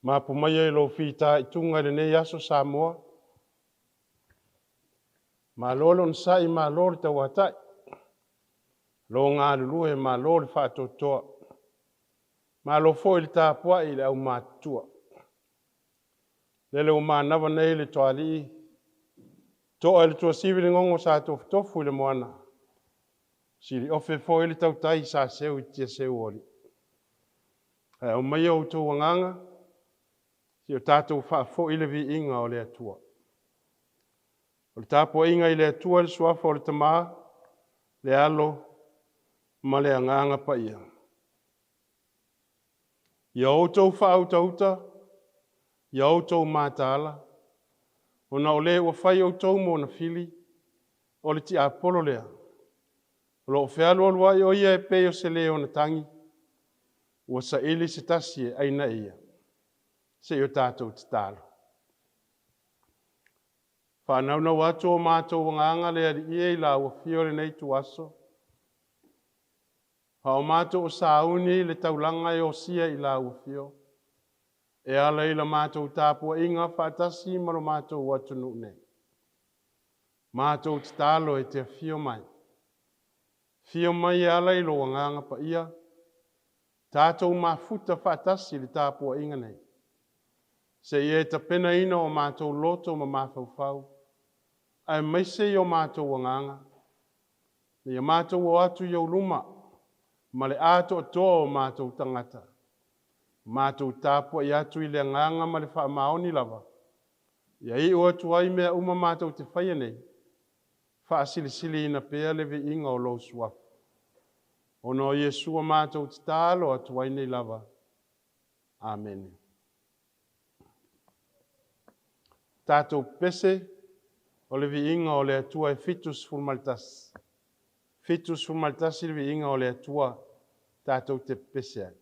Ma pumaya lo fita itunga le ne yaso Samoa. Ma lolo nsai ma lolo tawatai. Lo ngā lulu he ma lolo whātotoa. Ma lo fo ili tāpua ili au mātua. Lele o ma nawa nei le toali. Toa ili tua sivili ngongo sa tofu ile moana. Siri ofe fo ili tautai sa seu itia seu ori. O mai o tō wanganga. Si o tātou whaafo ili vi inga o le atua. O le tāpua inga i le atua le suafa o le tamaa. Le alo. Ma le anganga pa ia. Ia o tō whautauta. Ia o tō mātala. O na o le ua whai o tō mō na fili. O le ti apolo lea. O lo whealu alua i o ia e peo se leo na tangi. Ua sa ili se tasi e aina ia. Se o tātou te tālo. Whanau na watu o mātou wanganga lea di ia i la ua whiore nei tu aso. Ha o mātou o sauni le taulanga e o sia i la ua whio. E ala i la mātou tāpua inga whaatasi maro mātou watu nuk nei. Mātou te tālo e te whio mai. Whio mai e ala i lo wanganga pa ia. Tātou mafuta whaatasi le tāpua inga nei. Se ie ta pena ina o mātou loto ma mawhauwhau. Ai maise i o mātou wanganga. Ia mātou o atu i au luma. Ma le ato toa o mātou tangata. Mātou tāpua i atu i le nganga ma le wha maoni lava. Ia i o atu ai mea uma mātou te whaia nei. Wha sili ina pea lewe inga o lo suafu. Ono Yesua mātou te tālo atu ai nei lava. Amen. Tātou pese o le vi inga o le atua e fitus formalitas. Fitus formalitas i le vi inga o le atua tātou te pese ai.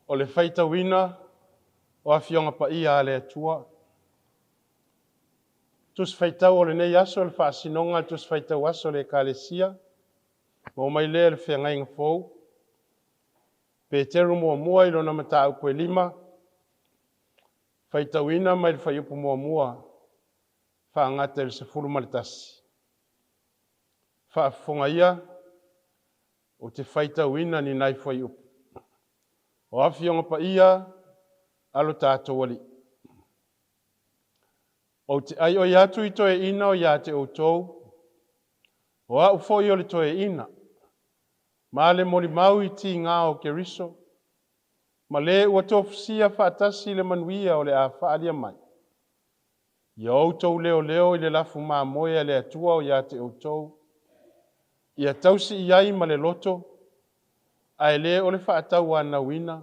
o le faitauina o afionga pa ia le atua. Tus faitau o le nei aso le whaasinonga tus faitau aso le kalesia. Mo mai le le whiangai ngafou. Peteru mua mua ilo na mata upo 5. Faitauina mai le whaiupu mua mua. Whaangata le sefulu malitasi. Whaafonga ia o te faitauina ni nai whaiupu. O afionga pa ia alo tātou wali. O te ai o iatu i toe ina o ia te outou. O au foi o le toe ina. Ma le moli mau i ti ngā o ke riso. Ma le ua tofisia whaatasi le manuia o le a whaalia mai. Ia outou leo leo i le lafu maa moia le atua o ia te outou. Ia tausi iai ma le loto. Ai le o le whaatau ana wina.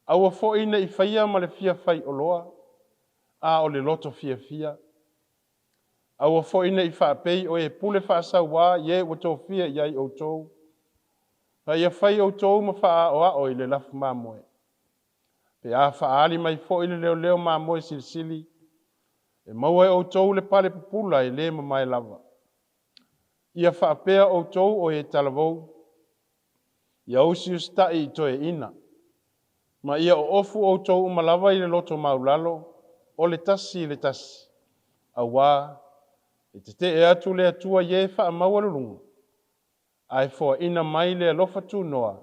Aua fo ina i whaia ma le fia whai o loa. A o le loto fia fia. Aua fo ina i whaapei o e pule whaasau wā ye o tō fia iai outou. Pa ia whai outou ma wha o a o i le lafu maa moe. Pe a whaali mai fo ina leo leo maa moe silisili. E maua e outou le pale pupula i le ma mai lava. Ia whaapea outou o e talavou. Ia usi ustai i toe ina. Ma ia o ofu outou malava i le loto maulalo. O le tasi. Awa, e te e atu le atua ye wha mawarurungu. Ai fo ina mai le alofa tu noa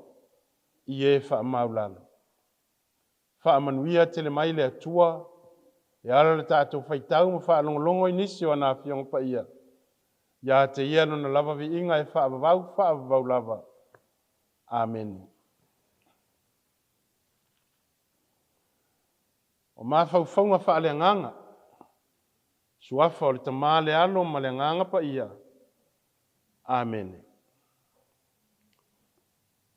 i e wha maulalo. Wha manuia te le mai le atua. E ala le tātou whaitau ma wha longolongo i nisi o anā whiong pa ia. Ia te ia no na lava vi inga e wha avavau lava. Amen. O mawhauwhaunga wha le nganga. Suafa o le tamā le alo ma le nganga pa ia. Amen.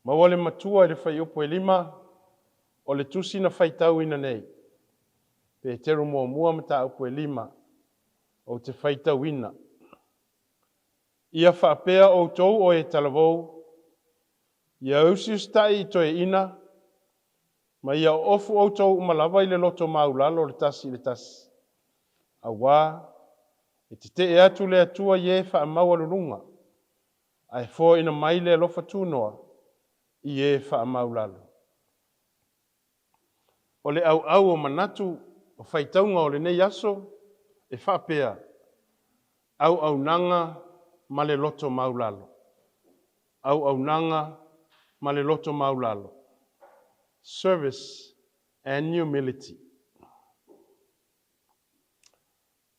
Maua le matua i le whai upo 5. O le tusi na whaitau ina nei. Pe teru mua mua mata upo 5. O te whaitau ina. Ia whaapea o tou o e talavou. Ia usi ustai i toe ina. Ma ia ofu o tou umalawa i le loto maulalo le tasi. Awa, e te e atu le atua ye wha maua lulunga. Ai fo ina mai le lofa tūnoa i e wha maulalo. O le au o manatu o whaitaunga o le nei aso e whaapea. Au nanga ma le loto maulalo. Au nanga ma le loto maulalo. Service and humility.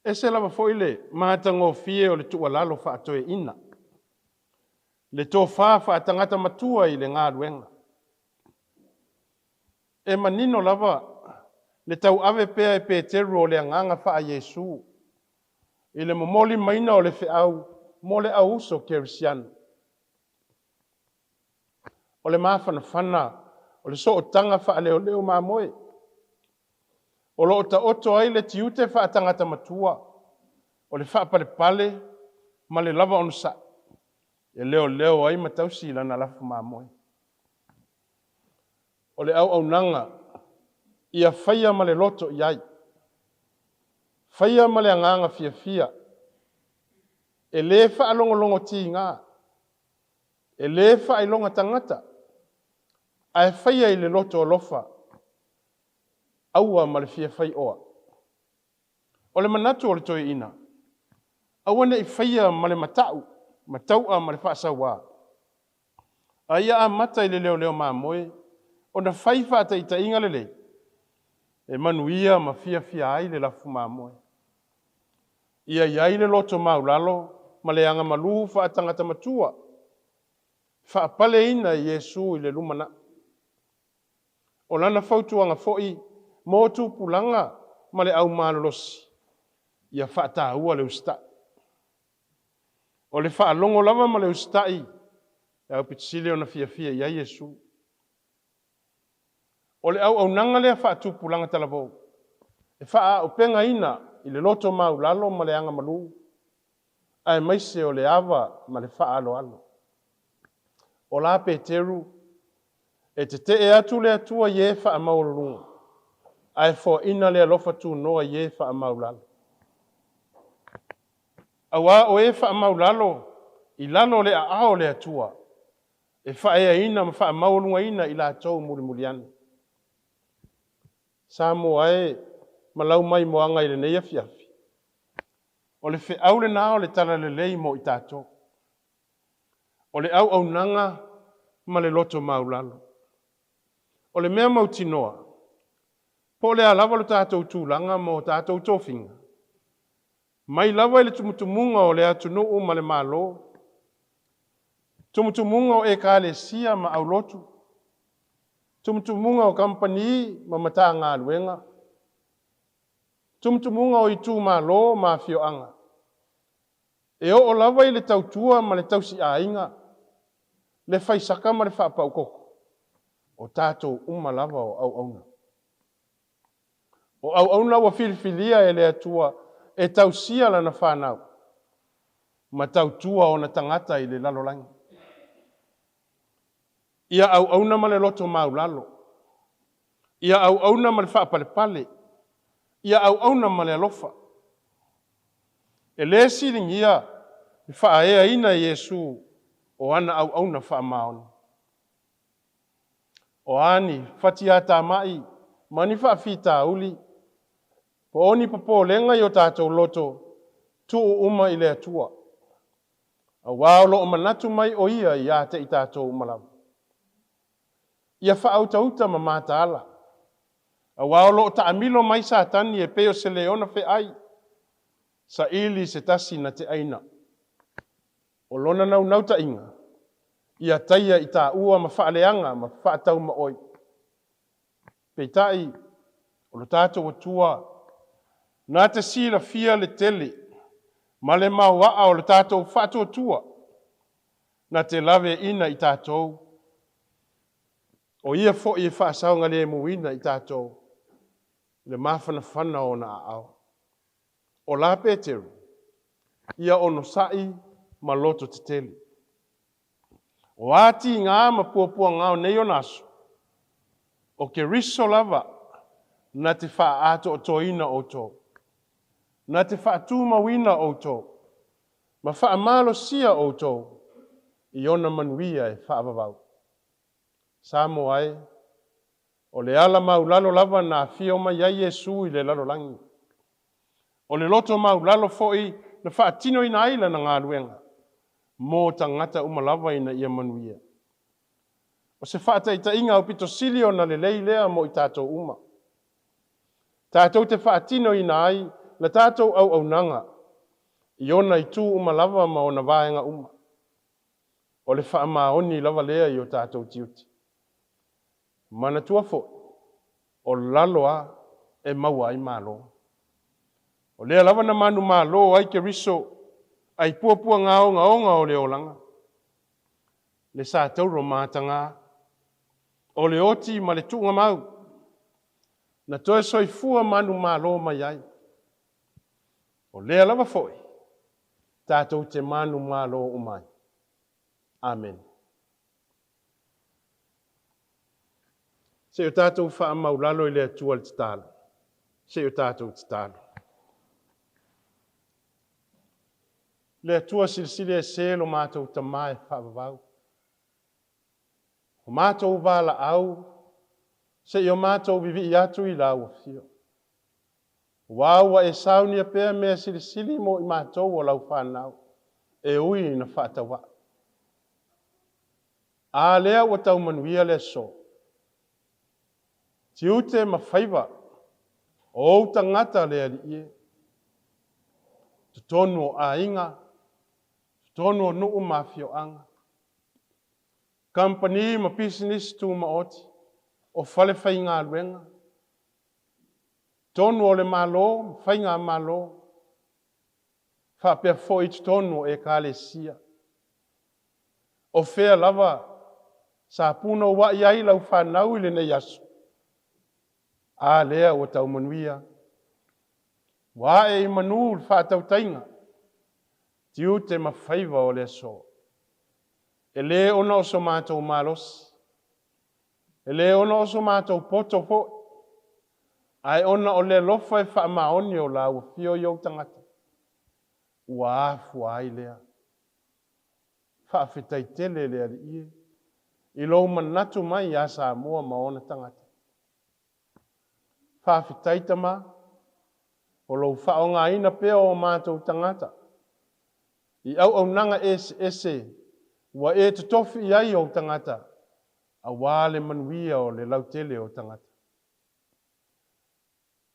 E se lava fo ile mahatango fie o le tualalo whaatoe ina. Le tō whaatangata matua i le ngā ruenga. E manino lava le tau ave pea e Peteru o le anganga wha a Yesu. I le momoli maina o le whiau mo le au uso kerisiano. O le mawhana o le so o tanga wha leo leo mā moe. O lo ta oto ai le tiute wha tangata matua. O le wha pale ma le lava onu sa. E leo leo ai matausi lana lafu mā moe. O le au nanga ia whaia ma le loto iai. Whaia ma le anganga fia. E le wha alongolongo ti ngā. E le wha ilonga tangata. Ai whaia i le loto o lofa. Aua ma le fia whai oa. O le manatu o le toi ina. Aua ne i whaia ma le matau. Mataua ma le whaasawa. Aia a mata i le leo mā moe. O na whai whaata i ta inga lele. E manuia ma fia ai le lafu mā moe. Ia iai le loto maulalo. Ma le anga malu whaatangata matua. Whaapale ina i Yesu i le lumana. O lana fautuanga foi. Mo tu pulanga ma le au malolosi. Ia whaata ua le usta. O le whaalongo lava ma le ustai. E au pitisile o na fia ia Yesu. O le au nanga lea whaatu pulanga talavou. E wha o penga ina i le loto maulalo ma le anga malu. Ai maise o le ava ma le wha alo. O la Peteru E te e atu le atua ye wha amaurunga. Ai fo ina le alofa tu noa ye wha amaulalo. Awa o e wha amaulalo, I lalo le a ao le atua. E wha ea ina ma wha amaurunga ina I la tau muri muriana. Sa mo ai malau mai moanga I le neia fiafi. O le fe au le nao le tala le lei mo I tato. O le au nanga ma le loto maulalo. O le mea mautinoa. Po le alawa le tātou tūlanga mo tātou tōwhinga. Mai lawa I le tumutumunga o le atunuu ma le malo. Tumutumunga o e ka le sia ma au lotu. Tumutumunga o kampani ma mata ngā luenga. Tumutumunga o I tū malo ma fioanga. E o lawa I le tautua ma le tausi ainga. Le faisaka ma le whapaukoko. O tātou lava o au auna. O au auna wa filifilia e le atua e tausia lana whanau. Ma tautua o na tangata I le lalolangi. Ia au auna ma le loto maulalo. Ia au auna ma le whapalepale. Ia au auna ma le alofa. E le siringia I whaea ina Yesu o ana au auna whaamaona. O ani fatiata mai mani whaafita uli. Po oni papo lenga I o tātou loto tu uma I le atua. A wāolo o manatu mai o ia I ate I tātou umalawa. Ia whaauta ma mātaala. A wāolo o taamilo mai sātani e peo se leona fe ai. Sa ili se tasi na te aina. O lona nau ta inga. Ia taia I tā ua ma whaaleanga ma whaatau ma oi. Peitai, o lo tātou atua, nā te sira fia le tele, ma le mawaa o lo tātou whātou atua, nā te lawe ina I tātou. O ia fo I whaasaunga le muina I tātou, le mawhana o na ao. O la Peteru, ia ono sai ma loto te tele. O ati ngā ma puapua ngāo nei o naso. O ke riso lava na te wha ato o toina o tō. Na te wha tūma wina o tō. Ma wha malo sia o tō. I ona manuia e wha avavau. Samo ai. O le ala mau lalo lava na fio mai ia Yesu I le lalo langi. O le loto mau lalo foi na wha tino ina aila na ngā luenga. Mō tangata umalawa ina ia manuia. O se whaata I ta inga o pito silio na le leilea mo I tātou uma. Tātou te whaatino ina ai, la tātou au nanga. I ona I tū umalawa ma o na vāenga uma. O le wha maoni lava lea I o tātou tiuti. Mana tua fo, o laloa e maua I malo. O lea lava na manu malo ai ke riso, ai puapua ngaonga o le olanga. Le sa tauro mātanga, o le oti ma le tuunga mau. Na toe soifua manu malo mai ai. O lea lava foi, tātou te manu malo umai. Amen. Se o tātou wha maulalo I le atua le titalo. Se o tātou titalo. Le atua silisile e selo mātou tamae whaavavau. O mātou wala au, se I o mātou vivi I atu I lau fio. Waua e saunia pēr mea silisili mo I mātou o lau whanau, e ui na whaatawa. A lea o tau manuia le so. Tiute ma whaiva, o tangata lea li ie. Tutonu o a inga, tutonu o nuu mafio anga. Company ma business tu ma oti, o fale whainga luenga. Tonu o le malo, whainga malo. Whapea fo I tonu e ka le sia. O whea lava, sa puno wa iai lau whanau I le nei asu. A lea o tau manuia. Wa e manu whatau tainga. Tiu te mawhaiva o le so. E le ona o so mātou malos. E le ona o so mātou poto fo. Ai ona o le lofa e wha maoni o la ua fio iau tangata. Ua afu ai lea. Wha whitai tele lea li ie. I lou manatu mai a sa mua maona tangata. Wha whitai tama. O lou wha o ngā ina peo o mātou tangata. I au nanga ese. Ua e te tofi i ai o tangata. A wale manuia o le lautele o tangata.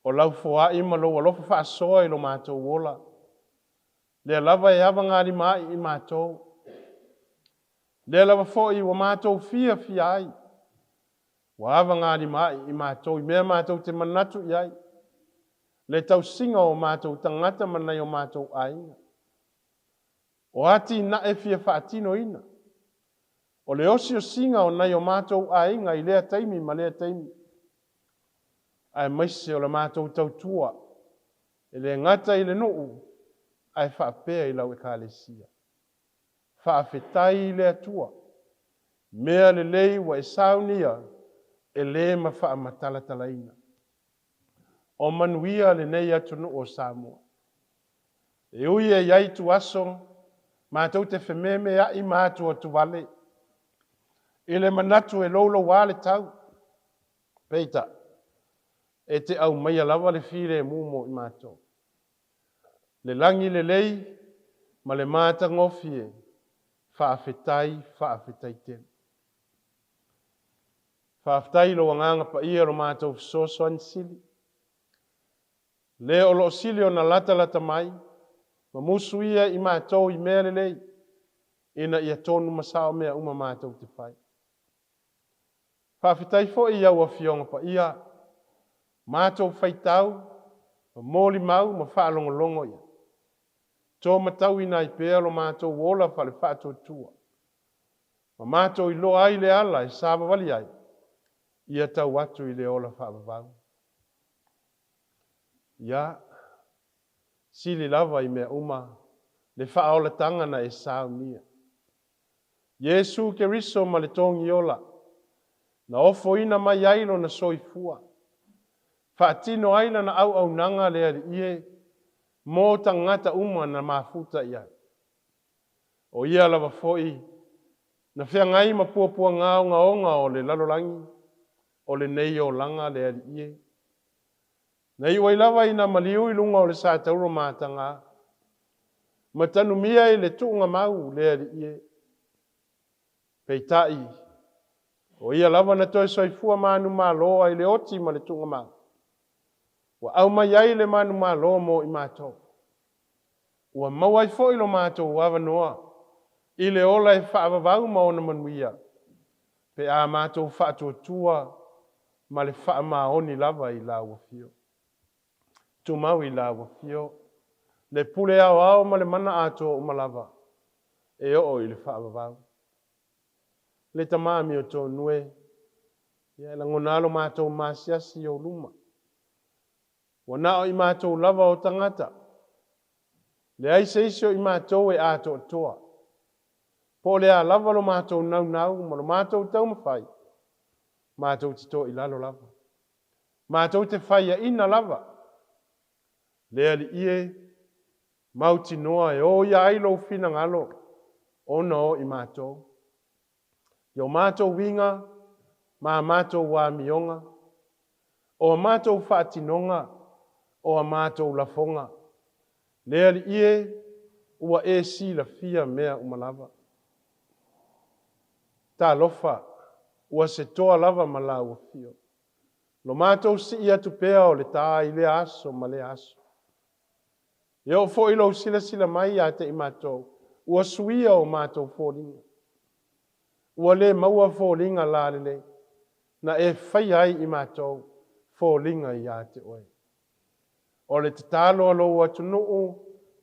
O lau fua ima lo alofa wha soa i lo mātou wola. Le lava e awa ngāri mai i mātou. Le lava fo i wa mātou fia ai. Wa awa ngāri mai i mātou. I mea mātou te manatu i ai. Le tau singa o mātou tangata manai o mātou ainga. O ati na e fia whaatino ina. O le osi o singa o nai o mātou ainga i lea taimi ma lea taimi. Ai maise o le mātou tautua. E le ngata i le nuu. Ai whaapea i lau e kālesia. Whaafetai i le atua. Mea le lei wa e saunia. E le ma wha matala talaina. O manuia le nei atunu o Samoa. E ui e iai tu aso. Mātou te whememe a i mātua tu wale. I le manatu e lolo wale tau. Peita. E te au mai alawa le whire mumo i mātou. Le langi le lei, ma le māta ngofie, whaafetai tēn. Whaafetai lo wanganga pa ia ro mātou sosoan sili. Le o lo sili o na lata mai, ma musu ia i mātou i mea le lei, ina ia tonu masao mea uma mātou te whai. Whaafetai fo i au a fionga pa ia, mātou whaitau, ma mōli mau, ma whaalongolongo ia. Tō matau ina i pēlo mātou wola whale whātou tua. Ma mātou i loa ai le ala i sāba wali ai. Ia tau atu i le ola whaabavau. Ia, sili lava i mea uma, le whaola tangana e sāu nia. Yesu ke riso ma le tongi ola. Na ofo ina mai ailo na soifua. Whaatino aila na au nanga le ali ie. Mō tangata uma na mafuta ia. O ia lava foi. Na whea ngai ma puapua ngāo ngaonga o le lalolangi. O le nei o langa le ali ie. Nei wai lava ina maliu i lunga o le sātauro mātanga. Matanu mia i le tuunga mau le ali ie. Peitai. O ia lava na toi soifua manu māloa i le oti ma le tuunga mau. Wa au mai ai le manu māloa mo i mātou. Ua mawai fo ilo mātou wawa noa. I le ola e whaavavau ma ona manuia. Pe a mātou whaatua tua ma le wha maoni lava i la wafio. Tu mau i la wafio. Le pule au ma le mana ato o malava. E o i le whaavavau. Le tamami o tō nue. Ia la ngonalo mātou māsiasi o luma. Wana o i mātou lava o tangata. Le aise isio i mātou e ato toa. Po le a lava lo mātou nau, ma lo mātou tau mawhai. Mātou te tō i lalo lava. Mātou te whai a ina lava. Le ali ie, mauti noa e o ia ailo fina ngalo. Ona o i mātou. Yo mātou winga, ma mātou wā mionga. O mātou whaatinonga. O mātou lafonga. Le ali ie, ua e si la fia mea umalava. Tā lofa, ua se toa lava mala ua fio. Lo mātou si ia tu pea o le tā i le aso ma le aso. Ia o fo ilo sila mai a te i mātou. Ua suia o mātou fōringa. Ua le maua fōringa la le. Na e whai ai i mātou fōringa i a te oe. O le te tālo alo atu nuu,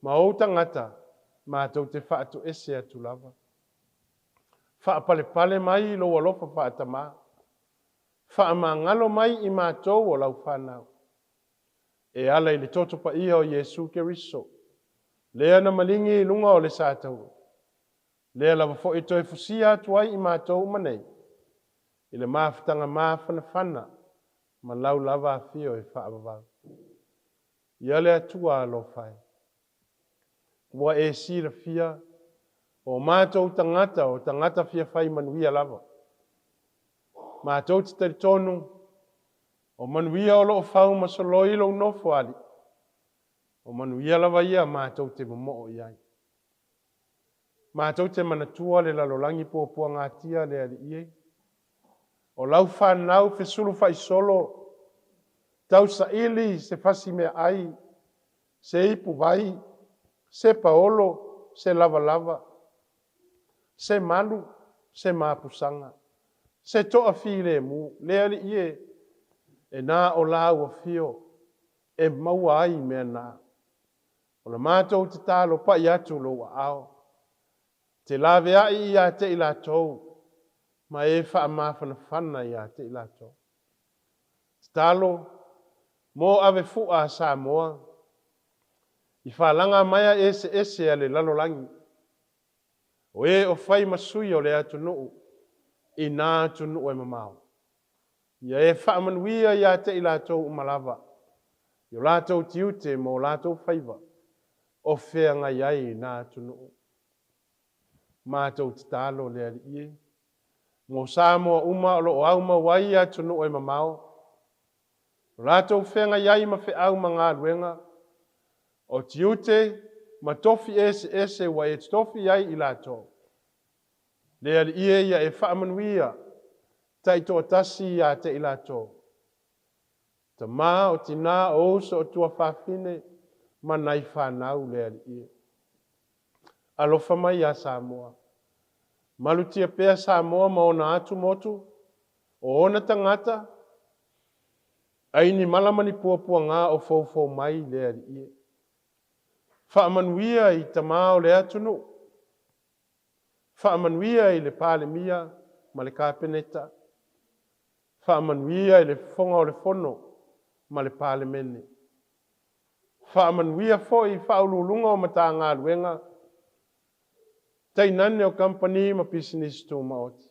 ma o tangata, mātou te whaatu ese atu lava. Whaapale mai lo alofa whaatama. Whaama ngalo mai i mātou o lau whanau. E ala i le toto pa ia o Yesu ke riso. Lea na malingi i lunga o le sātau. Lea lava fo i toi fusia atu ai i mātou manei. I le mafutanga mafanafana, ma lau lava afio e whaavavau. Ia le atua alo whai. Ua e sira fia, o mātou tangata fia whai manuia lava. Mātou te tari tonu, o manuia o loo whau ma solo ilo nofo ali. O manuia lava ia mātou te momo iai. Mātou te manatua le lalolangi pōpua ngātia le ali iei. O lau whanau fe sulu whai solo, tau sa ili se fasi mea ai, se ipu vai, se paolo, se lava lava, se malu, se mapusanga, se toa file mu, le ali ie, e nā o lau o fio, e maua ai mea nā. O la mātou te tālo pa i atu lo wa ao, te lawe ai i a te ila tou, ma e wha mawhana whana i a te ila tou. Te tālo, mō ave fua sa moa, i whalanga maia ese ale lalolangi. O e o whai masui o le atu nuu, i nā atu nuu e mamau. Ia e whaamanuia i a te ila tou umalawa, i o lātou tiute mō lātou whaiva, o whea ngai ai nā atu nuu. Mātou te tālo le ali ie, mō sā moa uma o au mawai atu nuu e mamau, Rato whenga iai ma whe au ma ngā ruenga. O tiute ma tofi ese wa e tofi iai i lato. Lea li ia e whaamanuia tai toa tasi ia te i lato. Ta mā o tina o uso o tua whawhine ma nai whanau lea li ia. Alofa mai a Samoa. Malutia pea Samoa ma ona atu motu o ona tangata aini malamani puapua ngā o fau mai lea li ia. Whaamanuia i ta mao le atunu. Whaamanuia i le pāle mia ma le kāpeneta. Whaamanuia i le fonga o le fono ma le pāle mene. Whaamanuia fo i whaululunga o mata ngā ruenga. Tai nane o company ma business tō maoti.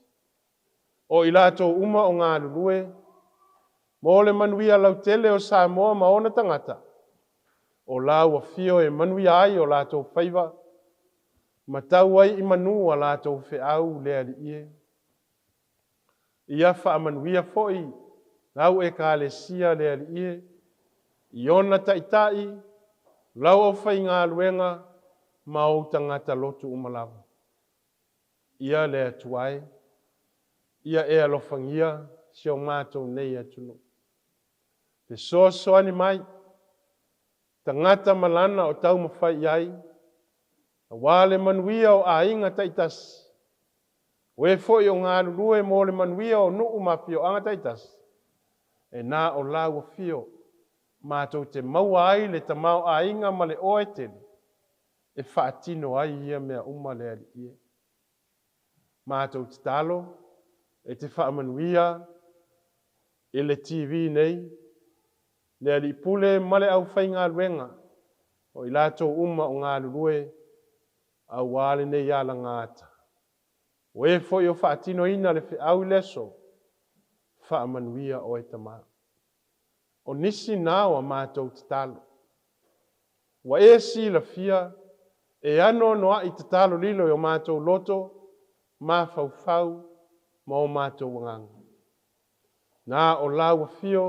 O i lato uma o ngā lulue. Mo le manuia lau tele o Samoa ma ona tangata. O lau a fio e manuia ai o lātou whaiva. Ma tau ai i manua lātou whe au lea li ie. Ia wha manuia foi, lau e ka le sia lea li ie. I ona taitai, lau au whai ngā luenga, ma o tangata lotu umalawa. Ia lea tuai, ia e alofangia, si o mātou nei atunu. Pe so ani mai, tangata malana o tau mawhai iai, a wale manuia o a inga taitas. O e foi o ngā lulue mo le manuia o nuu mawhio anga taitas. E nā o lau o fio, mātou te maua ai le ta mau a inga ma le oe tele. E whaatino ai ia mea uma le ali ia. Mātou te talo, e te whaamanuia, e le TV nei, le ali pule male au whai ngā ruenga, o i lātou uma o ngā lulue, au wale nei ala ngāta. O e foi o whaatino ina le whi au leso, whaamanuia o e tamā. O nisi nāua mātou te talo. Wa e si la fia, e ano noa i te talo lilo o mātou loto, mā fau, ma o mātou wanganga. Nā o laua fio,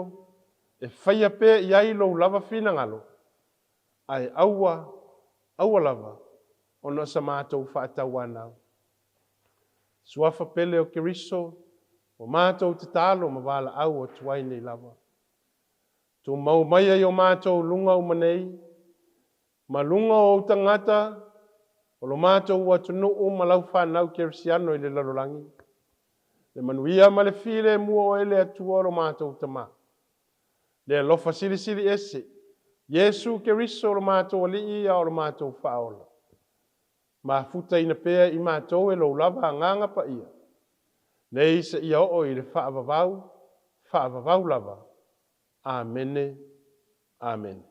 e whaia pē i ailo lava whina ngalo, ai aua lava, o no sa mātou whaatau anau. Suafa pele o keriso, o mātou te talo ma wala au o tuai nei lava. Tu mau mai o mātou lunga umanei, ma lunga o tangata, o lo mātou wa tunu o malau whanau kerisiano i le lalolangi. Le manuia ma le file mua o ele atua o lo mātou tama. Le lofa sili ese, Yesu keriso o lo mātou alii a o lo mātou whaola. Ma futa ina pea i mātou e lo lava nganga pa ia. Nei se ia o i le whaavavau lava. Amene. Amen.